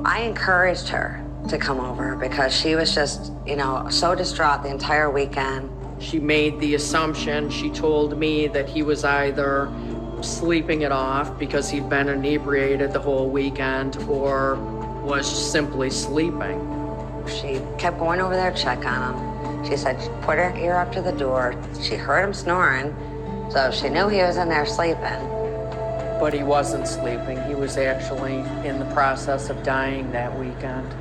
I encouraged her to come over because she was just, so distraught the entire weekend. She made the assumption, she told me that he was either sleeping it off because he'd been inebriated the whole weekend or was simply sleeping. She kept going over there to check on him. She said she put her ear up to the door. She heard him snoring, so she knew he was in there sleeping. But he wasn't sleeping. He was actually in the process of dying that weekend.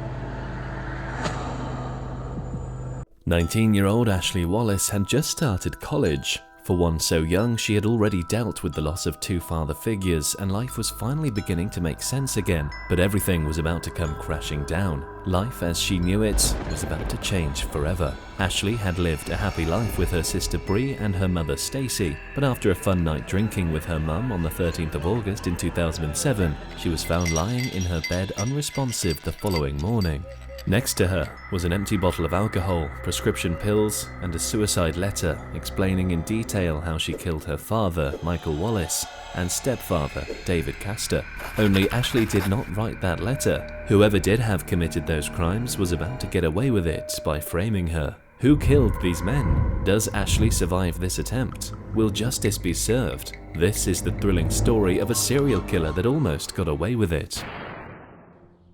19-year-old Ashley Wallace had just started college. For one so young, she had already dealt with the loss of two father figures, and life was finally beginning to make sense again. But everything was about to come crashing down. Life as she knew it was about to change forever. Ashley had lived a happy life with her sister Bree and her mother Stacey, but after a fun night drinking with her mum on the 13th of August in 2007, she was found lying in her bed unresponsive the following morning. Next to her was an empty bottle of alcohol, prescription pills, and a suicide letter explaining in detail how she killed her father, Michael Wallace, and stepfather, David Castor. Only Ashley did not write that letter. Whoever did have committed those crimes was about to get away with it by framing her. Who killed these men? Does Ashley survive this attempt? Will justice be served? This is the thrilling story of a serial killer that almost got away with it.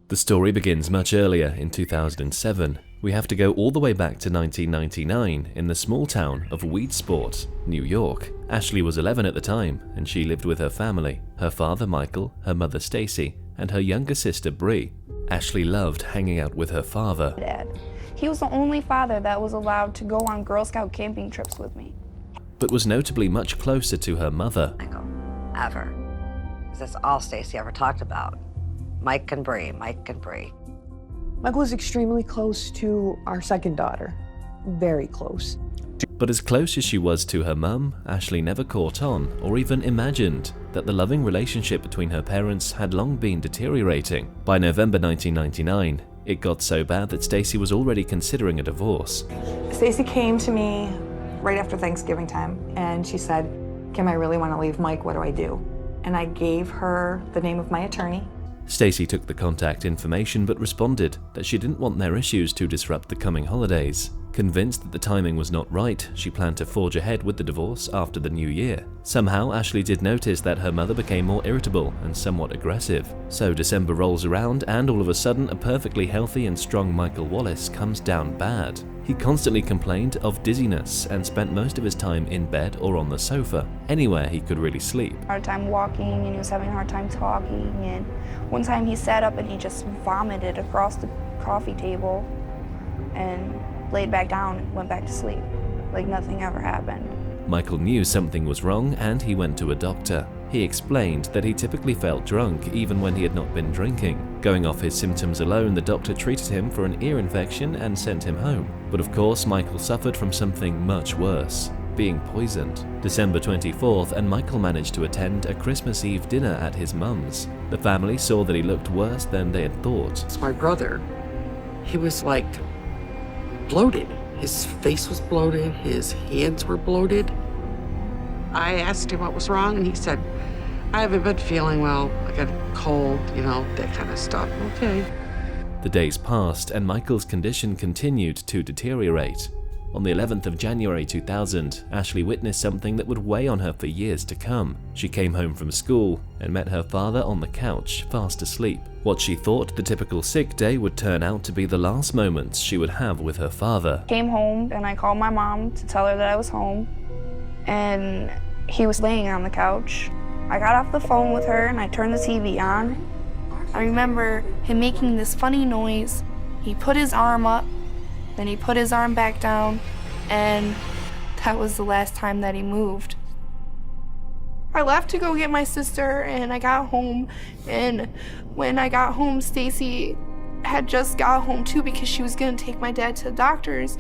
The story begins much earlier, in 2007. We have to go all the way back to 1999 in the small town of Weedsport, New York. Ashley was 11 at the time, and she lived with her family, her father Michael, her mother Stacey, and her younger sister Bree. Ashley loved hanging out with her father. Dad. He was the only father that was allowed to go on Girl Scout camping trips with me. But was notably much closer to her mother. Michael, ever. 'Cause that's all Stacey ever talked about. Mike and Bree, Mike and Bree. Michael was extremely close to our second daughter. Very close. But as close as she was to her mum, Ashley never caught on or even imagined that the loving relationship between her parents had long been deteriorating. By November 1999, it got so bad that Stacey was already considering a divorce. Stacey came to me right after Thanksgiving time, and she said, Kim, I really want to leave Mike, what do I do? And I gave her the name of my attorney. Stacey took the contact information but responded that she didn't want their issues to disrupt the coming holidays. Convinced that the timing was not right, she planned to forge ahead with the divorce after the new year. Somehow, Ashley did notice that her mother became more irritable and somewhat aggressive. So December rolls around, and all of a sudden, a perfectly healthy and strong Michael Wallace comes down bad. He constantly complained of dizziness and spent most of his time in bed or on the sofa, anywhere he could really sleep. Hard time walking, and he was having a hard time talking, and one time he sat up and he just vomited across the coffee table and laid back down and went back to sleep, like nothing ever happened. Michael knew something was wrong and he went to a doctor. He explained that he typically felt drunk even when he had not been drinking. Going off his symptoms alone, the doctor treated him for an ear infection and sent him home. But of course, Michael suffered from something much worse, being poisoned. December 24th, and Michael managed to attend a Christmas Eve dinner at his mum's. The family saw that he looked worse than they had thought. It's my brother. He was like bloated. His face was bloated, his hands were bloated. I asked him what was wrong, and he said, I haven't been feeling well. I got a cold, that kind of stuff. Okay. The days passed, and Michael's condition continued to deteriorate. On the 11th of January 2000, Ashley witnessed something that would weigh on her for years to come. She came home from school and met her father on the couch, fast asleep. What she thought the typical sick day would turn out to be the last moments she would have with her father. Came home and I called my mom to tell her that I was home, and he was laying on the couch. I got off the phone with her and I turned the TV on. I remember him making this funny noise. He put his arm up, then he put his arm back down, and that was the last time that he moved. I left to go get my sister, and I got home, and when I got home, Stacey had just got home too because she was gonna take my dad to the doctor's.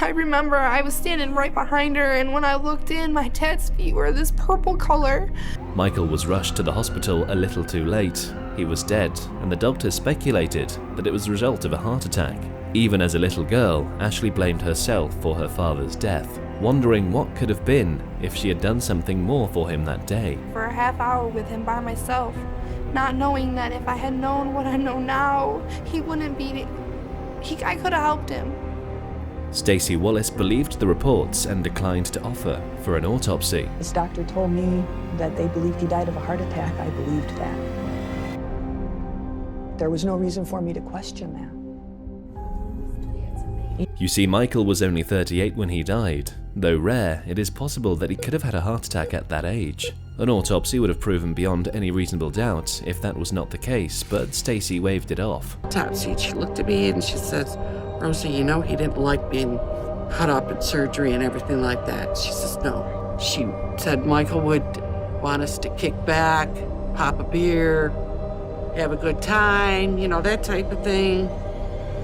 I remember I was standing right behind her, and when I looked in, my dad's feet were this purple color. Michael was rushed to the hospital a little too late. He was dead, and the doctors speculated that it was the result of a heart attack. Even as a little girl, Ashley blamed herself for her father's death, wondering what could have been if she had done something more for him that day. For a half hour with him by myself, not knowing that if I had known what I know now, he wouldn't be, I could have helped him. Stacey Wallace believed the reports and declined to offer for an autopsy. This doctor told me that they believed he died of a heart attack. I believed that. There was no reason for me to question that. You see, Michael was only 38 when he died. Though rare, it is possible that he could have had a heart attack at that age. An autopsy would have proven beyond any reasonable doubt if that was not the case, but Stacey waved it off. Topsy, she looked at me and she says, Rosie, you know he didn't like being cut up in surgery and everything like that. She says, no. She said Michael would want us to kick back, pop a beer, have a good time, you know, that type of thing,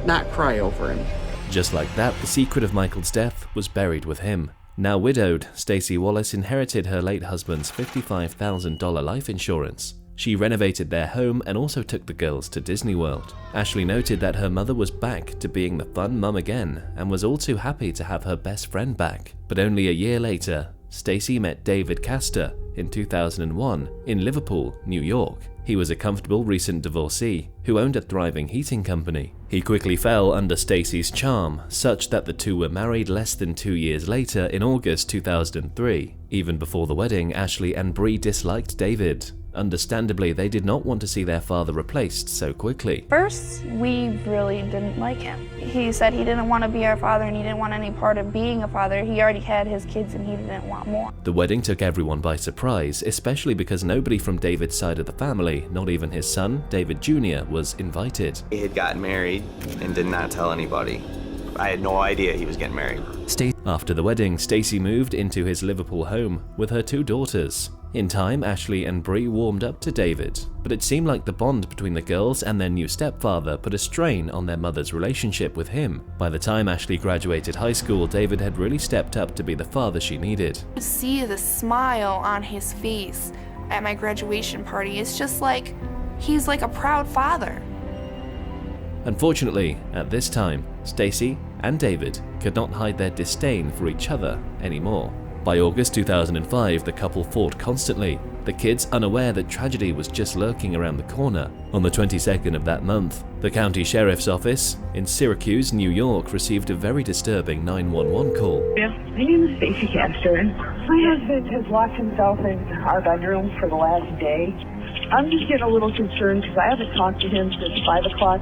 not cry over him. Just like that, the secret of Michael's death was buried with him. Now widowed, Stacey Wallace inherited her late husband's $55,000 life insurance. She renovated their home and also took the girls to Disney World. Ashley noted that her mother was back to being the fun mum again and was all too happy to have her best friend back. But only a year later, Stacey met David Castor in 2001 in Liverpool, New York. He was a comfortable recent divorcee who owned a thriving heating company. He quickly fell under Stacey's charm, such that the two were married less than 2 years later in August 2003. Even before the wedding, Ashley and Bree disliked David. Understandably, they did not want to see their father replaced so quickly. First, we really didn't like him. He said he didn't want to be our father and he didn't want any part of being a father. He already had his kids and he didn't want more. The wedding took everyone by surprise, especially because nobody from David's side of the family, not even his son, David Jr., was invited. He had gotten married and did not tell anybody. I had no idea he was getting married. After the wedding, Stacey moved into his Liverpool home with her 2 daughters. In time, Ashley and Bree warmed up to David, but it seemed like the bond between the girls and their new stepfather put a strain on their mother's relationship with him. By the time Ashley graduated high school, David had really stepped up to be the father she needed. To see the smile on his face at my graduation party, it's just like, he's like a proud father. Unfortunately, at this time, Stacey and David could not hide their disdain for each other anymore. By August 2005, the couple fought constantly, the kids unaware that tragedy was just lurking around the corner. On the 22nd of that month, the county sheriff's office in Syracuse, New York, received a very disturbing 911 call. Yeah, my name is Stacey Castor. My husband has locked himself in our bedroom for the last day. I'm just getting a little concerned because I haven't talked to him since 5 o'clock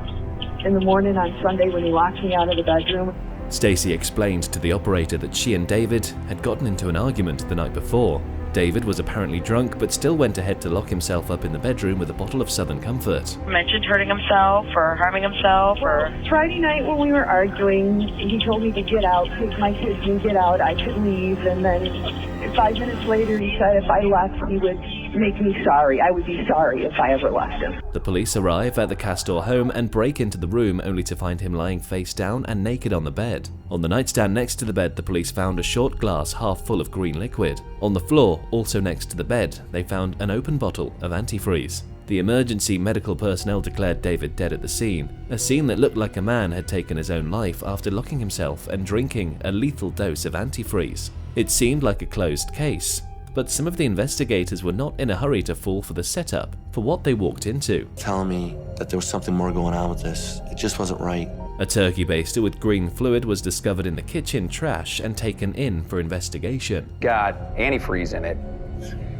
in the morning on Sunday when he locked me out of the bedroom. Stacey explained to the operator that she and David had gotten into an argument the night before. David was apparently drunk but still went ahead to lock himself up in the bedroom with a bottle of Southern Comfort. Mentioned hurting himself or harming himself or... Friday night when we were arguing, he told me to get out, take my kids and get out. I could leave, and then 5 minutes later he said if I left he would make me sorry. I would be sorry if I ever left him. The police arrive at the Castor home and break into the room only to find him lying face down and naked on the bed. On the nightstand next to the bed, the police found a short glass half full of green liquid. On the floor, also next to the bed, they found an open bottle of antifreeze. The emergency medical personnel declared David dead at the scene, a scene that looked like a man had taken his own life after locking himself and drinking a lethal dose of antifreeze. It seemed like a closed case, but some of the investigators were not in a hurry to fall for the setup for what they walked into. Telling me that there was something more going on with this. It just wasn't right. A turkey baster with green fluid was discovered in the kitchen trash and taken in for investigation. Got antifreeze in it.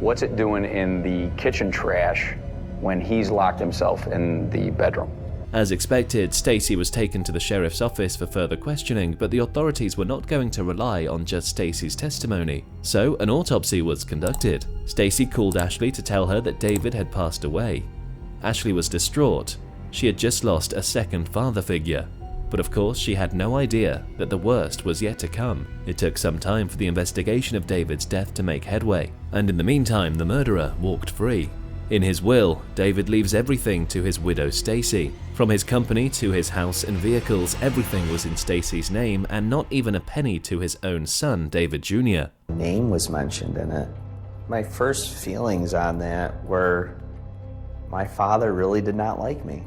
What's it doing in the kitchen trash when he's locked himself in the bedroom? As expected, Stacey was taken to the sheriff's office for further questioning, but the authorities were not going to rely on just Stacey's testimony. So an autopsy was conducted. Stacey called Ashley to tell her that David had passed away. Ashley was distraught. She had just lost a second father figure. But of course, she had no idea that the worst was yet to come. It took some time for the investigation of David's death to make headway, and in the meantime, the murderer walked free. In his will, David leaves everything to his widow Stacey. From his company to his house and vehicles, everything was in Stacey's name, and not even a penny to his own son, David Jr. Name was mentioned in it. My first feelings on that were my father really did not like me.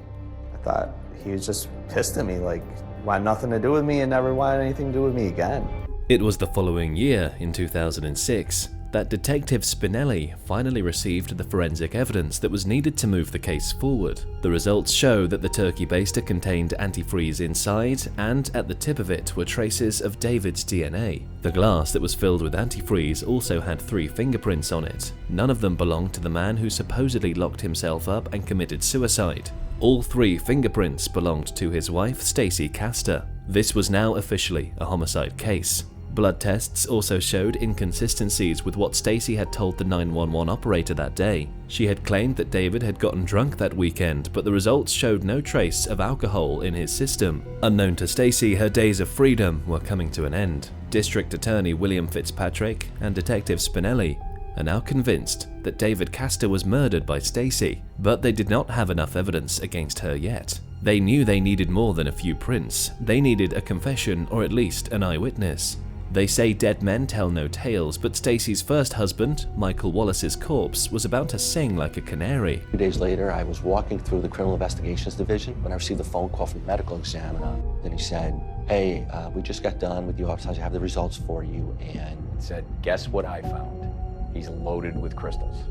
I thought he was just pissed at me, like wanted nothing to do with me and never wanted anything to do with me again. It was the following year, in 2006. that Detective Spinelli finally received the forensic evidence that was needed to move the case forward. The results show that the turkey baster contained antifreeze inside, and at the tip of it were traces of David's DNA. The glass that was filled with antifreeze also had 3 fingerprints on it. None of them belonged to the man who supposedly locked himself up and committed suicide. All 3 fingerprints belonged to his wife, Stacey Castor. This was now officially a homicide case. Blood tests also showed inconsistencies with what Stacey had told the 911 operator that day. She had claimed that David had gotten drunk that weekend, but the results showed no trace of alcohol in his system. Unknown to Stacey, her days of freedom were coming to an end. District Attorney William Fitzpatrick and Detective Spinelli are now convinced that David Castor was murdered by Stacey, but they did not have enough evidence against her yet. They knew they needed more than a few prints. They needed a confession or at least an eyewitness. They say dead men tell no tales, but Stacey's first husband, Michael Wallace's corpse, was about to sing like a canary. 2 days later, I was walking through the Criminal Investigations Division when I received a phone call from the medical examiner. Then he said, hey, we just got done with the autopsy. I have the results for you. And said, guess what I found? He's loaded with crystals.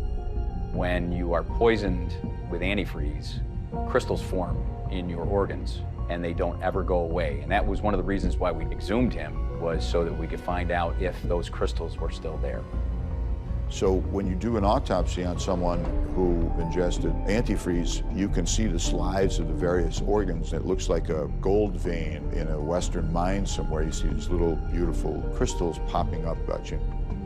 When you are poisoned with antifreeze, crystals form in your organs and they don't ever go away. And that was one of the reasons why we exhumed him, was so that we could find out if those crystals were still there. So when you do an autopsy on someone who ingested antifreeze, you can see the slides of the various organs. It looks like a gold vein in a western mine somewhere. You see these little beautiful crystals popping up at you.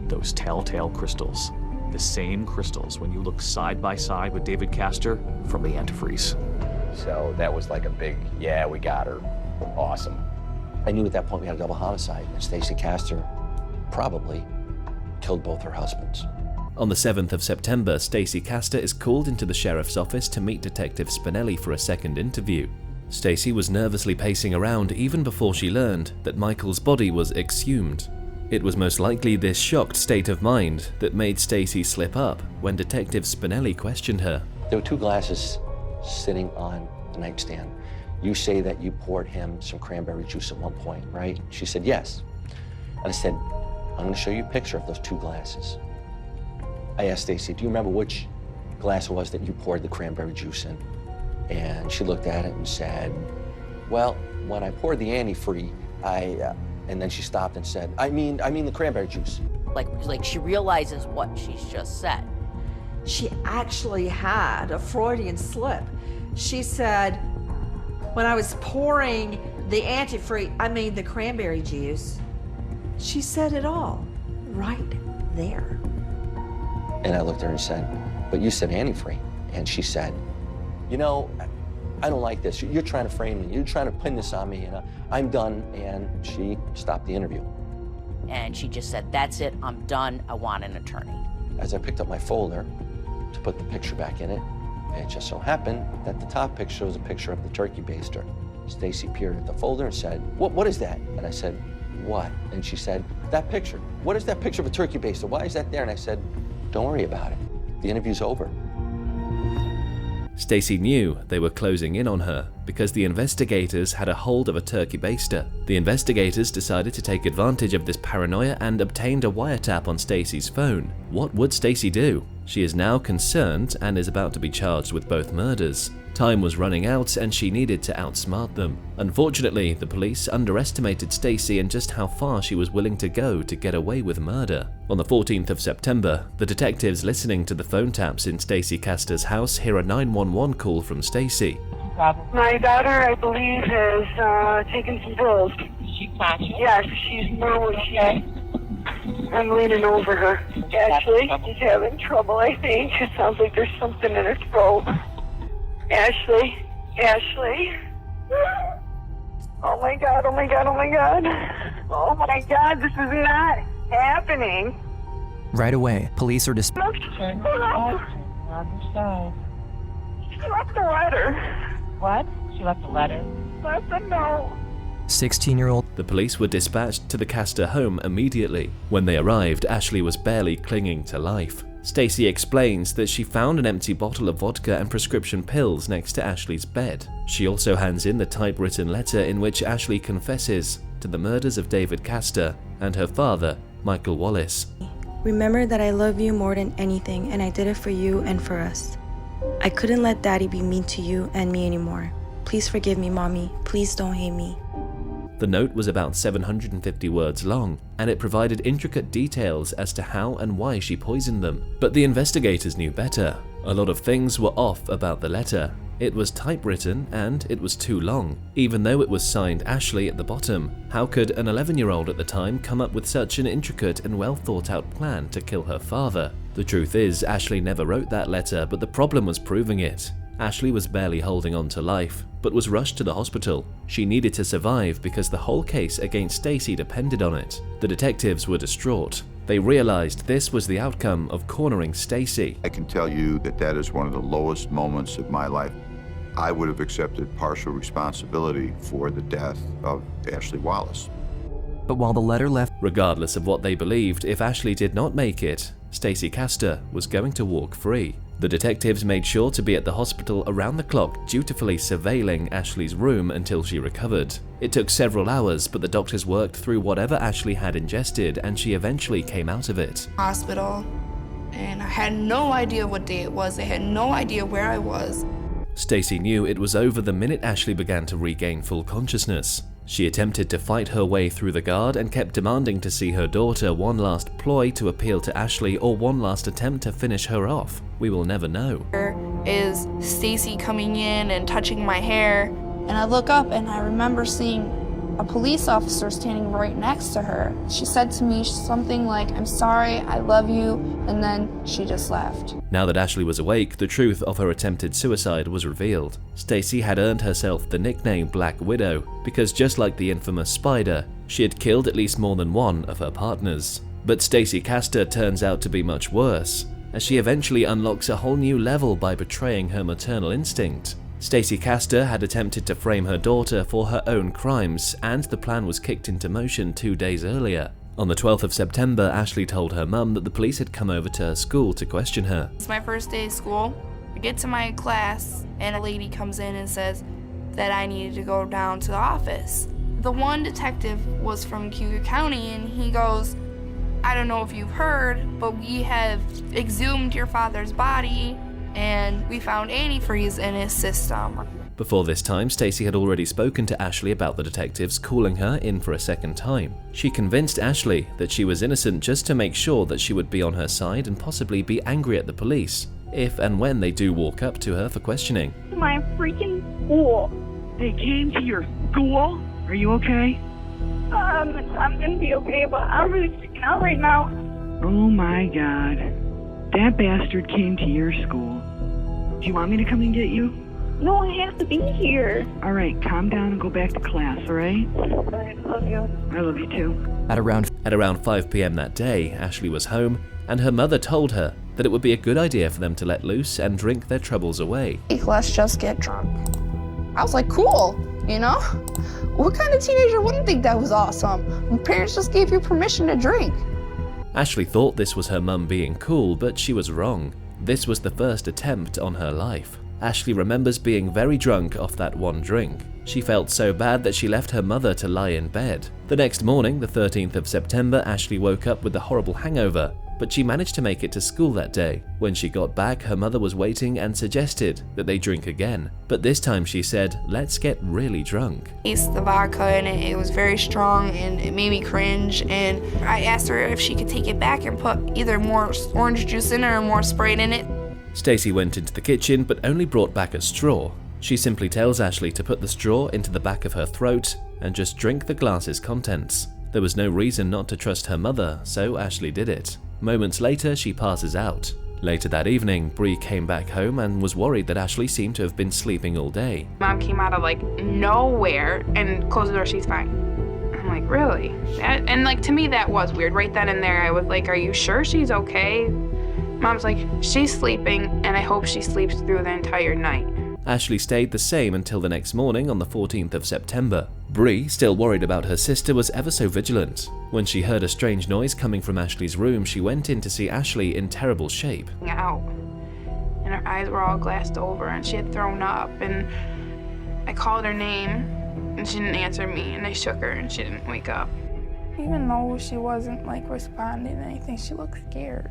Those telltale crystals, the same crystals when you look side by side with David Castor from the antifreeze. So that was like a big, yeah, we got her. Awesome. I knew at that point we had a double homicide, and Stacey Castor probably killed both her husbands. On the 7th of September, Stacey Castor is called into the sheriff's office to meet Detective Spinelli for a second interview. Stacey was nervously pacing around even before she learned that Michael's body was exhumed. It was most likely this shocked state of mind that made Stacey slip up when Detective Spinelli questioned her. There were 2 glasses sitting on the nightstand. You say that you poured him some cranberry juice at one point, right? She said, yes. And I said, I'm going to show you a picture of those 2 glasses. I asked Stacey, do you remember which glass it was that you poured the cranberry juice in? And she looked at it and said, well, when I poured the antifreeze, and then she stopped and said, I mean the cranberry juice. Like she realizes what she's just said. She actually had a Freudian slip. She said, when I was pouring the antifreeze, the cranberry juice, she said it all right there. And I looked at her and said, but you said antifreeze. And she said, you know, I don't like this. You're trying to frame me. You're trying to pin this on me, and I'm done. And she stopped the interview. And she just said, that's it, I'm done, I want an attorney. As I picked up my folder to put the picture back in it, it just so happened that the top picture was a picture of the turkey baster. Stacey peered at the folder and said, what is that? And I said, what? And she said, that picture. What is that picture of a turkey baster? Why is that there? And I said, don't worry about it. The interview's over. Stacey knew they were closing in on her because the investigators had a hold of a turkey baster. The investigators decided to take advantage of this paranoia and obtained a wiretap on Stacey's phone. What would Stacey do? She is now concerned and is about to be charged with both murders. Time was running out and she needed to outsmart them. Unfortunately, the police underestimated Stacey and just how far she was willing to go to get away with murder. On the 14th of September, the detectives listening to the phone taps in Stacey Castor's house hear a 911 call from Stacey. My daughter, I believe, has taken some pills. Is she conscious? Yes, she's normal. I'm leaning over her. Ashley, she's having trouble, I think. It sounds like there's something in her throat. Ashley. Oh my God, oh my God, oh my God. Oh my God, this is not happening. Right away, police are She left a letter. What? She left a letter? Left a note. 16-year-old. The police were dispatched to the Castor home immediately. When they arrived, Ashley was barely clinging to life. Stacey explains that she found an empty bottle of vodka and prescription pills next to Ashley's bed. She also hands in the typewritten letter in which Ashley confesses to the murders of David Castor and her father, Michael Wallace. Remember that I love you more than anything, and I did it for you and for us. I couldn't let Daddy be mean to you and me anymore. Please forgive me, Mommy. Please don't hate me. The note was about 750 words long, and it provided intricate details as to how and why she poisoned them. But the investigators knew better. A lot of things were off about the letter. It was typewritten and it was too long, even though it was signed Ashley at the bottom. How could an 11-year-old at the time come up with such an intricate and well thought out plan to kill her father? The truth is, Ashley never wrote that letter, but the problem was proving it. Ashley was barely holding on to life, but was rushed to the hospital. She needed to survive because the whole case against Stacey depended on it. The detectives were distraught. They realized this was the outcome of cornering Stacey. I can tell you that that is one of the lowest moments of my life. I would have accepted partial responsibility for the death of Ashley Wallace. But while the letter left, regardless of what they believed, if Ashley did not make it, Stacey Castor was going to walk free. The detectives made sure to be at the hospital around the clock, dutifully surveilling Ashley's room until she recovered. It took several hours, but the doctors worked through whatever Ashley had ingested, and she eventually came out of it. Hospital, and I had no idea what day it was. I had no idea where I was. Stacey knew it was over the minute Ashley began to regain full consciousness. She attempted to fight her way through the guard and kept demanding to see her daughter, one last ploy to appeal to Ashley or one last attempt to finish her off. We will never know. Is Stacey coming in and touching my hair, and I look up and I remember seeing a police officer standing right next to her. She said to me something like, "I'm sorry, I love you," and then she just left. Now that Ashley was awake, the truth of her attempted suicide was revealed. Stacey had earned herself the nickname Black Widow because, just like the infamous Spider, she had killed at least more than one of her partners. But Stacey Castor turns out to be much worse, as she eventually unlocks a whole new level by betraying her maternal instinct. Stacey Castor had attempted to frame her daughter for her own crimes, and the plan was kicked into motion 2 days earlier. On the 12th of September, Ashley told her mum that the police had come over to her school to question her. It's my first day of school. I get to my class, and a lady comes in and says that I needed to go down to the office. The one detective was from Cuyahoga County, and he goes, "I don't know if you've heard, but we have exhumed your father's body, and we found antifreeze in his system." Before this time, Stacey had already spoken to Ashley about the detectives calling her in for a second time. She convinced Ashley that she was innocent just to make sure that she would be on her side and possibly be angry at the police, if and when they do walk up to her for questioning. My freaking school. They came to your school? Are you okay? I'm gonna be okay, but I'm really freaking out right now. Oh my God. That bastard came to your school. Do you want me to come and get you? No, I have to be here. All right, calm down and go back to class, all right? I love you. I love you too. At around 5 p.m. that day, Ashley was home, and her mother told her that it would be a good idea for them to let loose and drink their troubles away. Let's just get drunk. I was like, cool, you know? What kind of teenager wouldn't think that was awesome? When parents just gave you permission to drink. Ashley thought this was her mum being cool, but she was wrong. This was the first attempt on her life. Ashley remembers being very drunk off that one drink. She felt so bad that she left her mother to lie in bed. The next morning, the 13th of September, Ashley woke up with a horrible hangover, but she managed to make it to school that day. When she got back, her mother was waiting and suggested that they drink again. But this time she said, "Let's get really drunk." I tasted the vodka and it was very strong and it made me cringe, and I asked her if she could take it back and put either more orange juice in it or more Sprite in it. Stacey went into the kitchen but only brought back a straw. She simply tells Ashley to put the straw into the back of her throat and just drink the glass's contents. There was no reason not to trust her mother, so Ashley did it. Moments later, she passes out. Later that evening, Bree came back home and was worried that Ashley seemed to have been sleeping all day. Mom came out of nowhere and closed the door, she's fine. I'm like, really? And to me that was weird. Right then and there I was like, are you sure she's okay? Mom's like, she's sleeping and I hope she sleeps through the entire night. Ashley stayed the same until the next morning on the 14th of September. Bree, still worried about her sister, was ever so vigilant. When she heard a strange noise coming from Ashley's room, she went in to see Ashley in terrible shape. Out. And her eyes were all glassed over and she had thrown up, and I called her name and she didn't answer me, and I shook her and she didn't wake up. Even though she wasn't like responding to anything, she looked scared.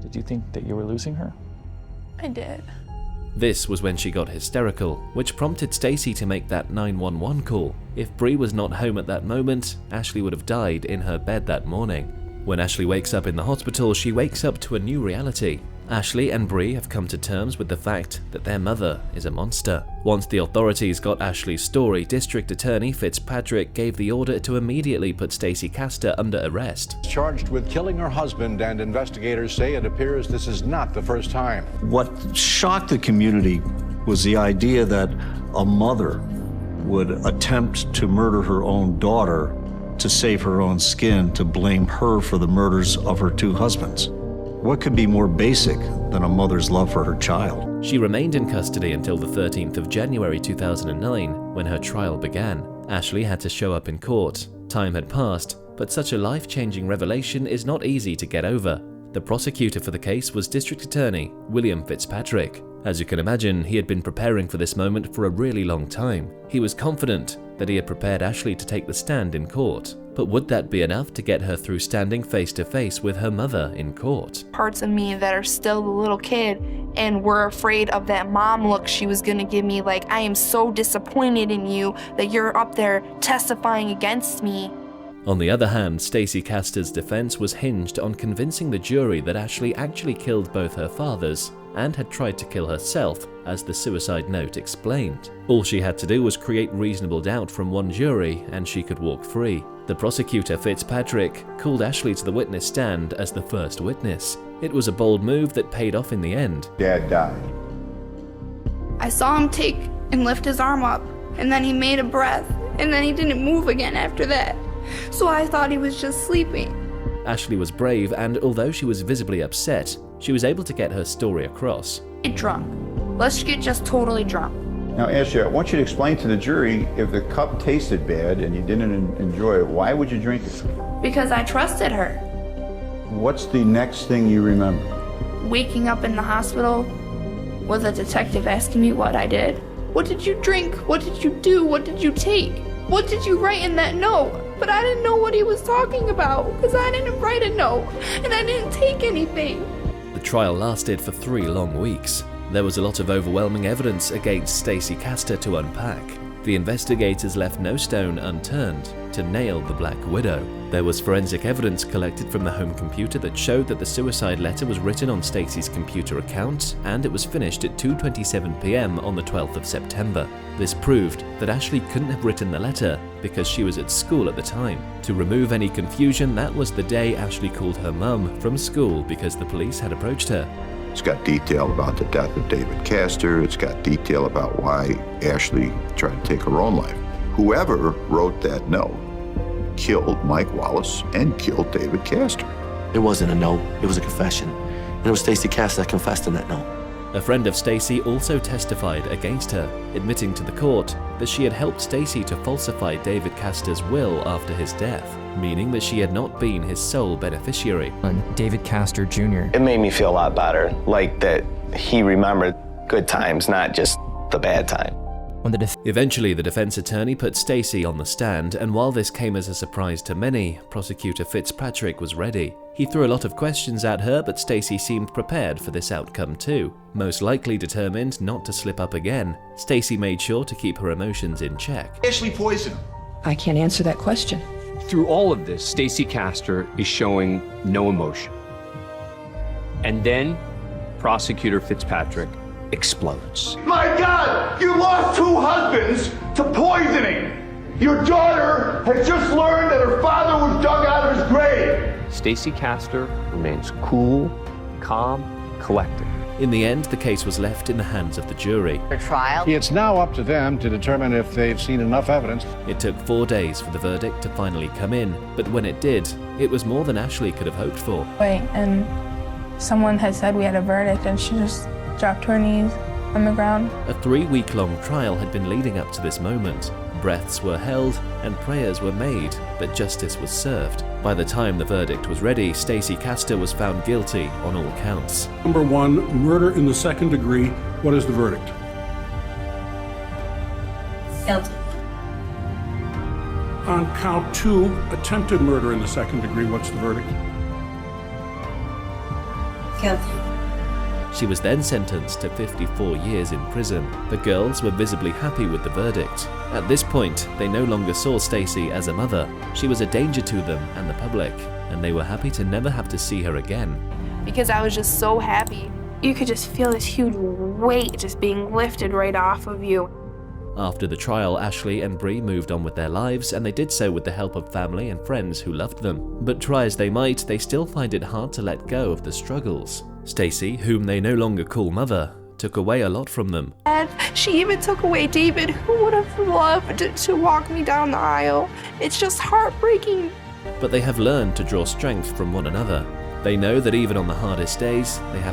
Did you think that you were losing her? I did. This was when she got hysterical, which prompted Stacey to make that 911 call. If Bree was not home at that moment, Ashley would have died in her bed that morning. When Ashley wakes up in the hospital, she wakes up to a new reality. Ashley and Bree have come to terms with the fact that their mother is a monster. Once the authorities got Ashley's story, District Attorney Fitzpatrick gave the order to immediately put Stacey Castor under arrest. Charged with killing her husband, and investigators say it appears this is not the first time. What shocked the community was the idea that a mother would attempt to murder her own daughter to save her own skin, to blame her for the murders of her two husbands. What could be more basic than a mother's love for her child? She remained in custody until the 13th of January 2009, when her trial began. Ashley had to show up in court. Time had passed, but such a life-changing revelation is not easy to get over. The prosecutor for the case was District Attorney William Fitzpatrick. As you can imagine, he had been preparing for this moment for a really long time. He was confident that he had prepared Ashley to take the stand in court. But would that be enough to get her through standing face to face with her mother in court? Parts of me that are still the little kid and were afraid of that mom look she was gonna give me, like, I am so disappointed in you that you're up there testifying against me. On the other hand, Stacey Castor's defense was hinged on convincing the jury that Ashley actually killed both her fathers and had tried to kill herself, as the suicide note explained. All she had to do was create reasonable doubt from one jury and she could walk free. The prosecutor, Fitzpatrick, called Ashley to the witness stand as the first witness. It was a bold move that paid off in the end. Dad died. I saw him take and lift his arm up, and then he made a breath, and then he didn't move again after that. So I thought he was just sleeping. Ashley was brave, and although she was visibly upset, she was able to get her story across. Get drunk. Let's get just totally drunk. Now, Ashley, I want you to explain to the jury, if the cup tasted bad and you didn't enjoy it, why would you drink it? Because I trusted her. What's the next thing you remember? Waking up in the hospital with a detective asking me what I did. What did you drink? What did you do? What did you take? What did you write in that note? But I didn't know what he was talking about because I didn't write a note and I didn't take anything. The trial lasted for 3 long weeks. There was a lot of overwhelming evidence against Stacey Castor to unpack. The investigators left no stone unturned to nail the Black Widow. There was forensic evidence collected from the home computer that showed that the suicide letter was written on Stacey's computer account, and it was finished at 2:27 p.m. on the 12th of September. This proved that Ashley couldn't have written the letter because she was at school at the time. To remove any confusion, that was the day Ashley called her mum from school because the police had approached her. It's got detail about the death of David Castor. It's got detail about why Ashley tried to take her own life. Whoever wrote that note killed Mike Wallace and killed David Castor. It wasn't a note, it was a confession. And it was Stacey Castor that confessed in that note. A friend of Stacey also testified against her, admitting to the court that she had helped Stacey to falsify David Castor's will after his death, meaning that she had not been his sole beneficiary. David Castor Jr. It made me feel a lot better, like that he remembered good times, not just the bad time. Eventually, the defense attorney put Stacey on the stand, and while this came as a surprise to many, prosecutor Fitzpatrick was ready. He threw a lot of questions at her, but Stacey seemed prepared for this outcome too. Most likely determined not to slip up again, Stacey made sure to keep her emotions in check. Ashley poisoned him. I can't answer that question. Through all of this, Stacey Castor is showing no emotion. And then, prosecutor Fitzpatrick explodes. My God, you lost 2 husbands to poisoning. Your daughter has just learned that her father was dug out of his grave. Stacey Castor remains cool, calm, collected. In the end, the case was left in the hands of the jury. For trial? It's now up to them to determine if they've seen enough evidence. It took 4 days for the verdict to finally come in, but when it did, it was more than Ashley could have hoped for. Wait, and someone had said we had a verdict and she just dropped to her knees on the ground. A 3-week-long trial had been leading up to this moment. Breaths were held and prayers were made that justice was served. By the time the verdict was ready, Stacey Castor was found guilty on all counts. Number 1, murder in the 2nd degree. What is the verdict? Guilty. On count 2, attempted murder in the second degree, what's the verdict? Guilty. She was then sentenced to 54 years in prison. The girls were visibly happy with the verdict. At this point, they no longer saw Stacey as a mother. She was a danger to them and the public, and they were happy to never have to see her again. Because I was just so happy. You could just feel this huge weight just being lifted right off of you. After the trial, Ashley and Bree moved on with their lives, and they did so with the help of family and friends who loved them. But try as they might, they still find it hard to let go of the struggles. Stacey, whom they no longer call mother, took away a lot from them. And she even took away David, who would have loved to walk me down the aisle. It's just heartbreaking. But they have learned to draw strength from one another. They know that even on the hardest days, they have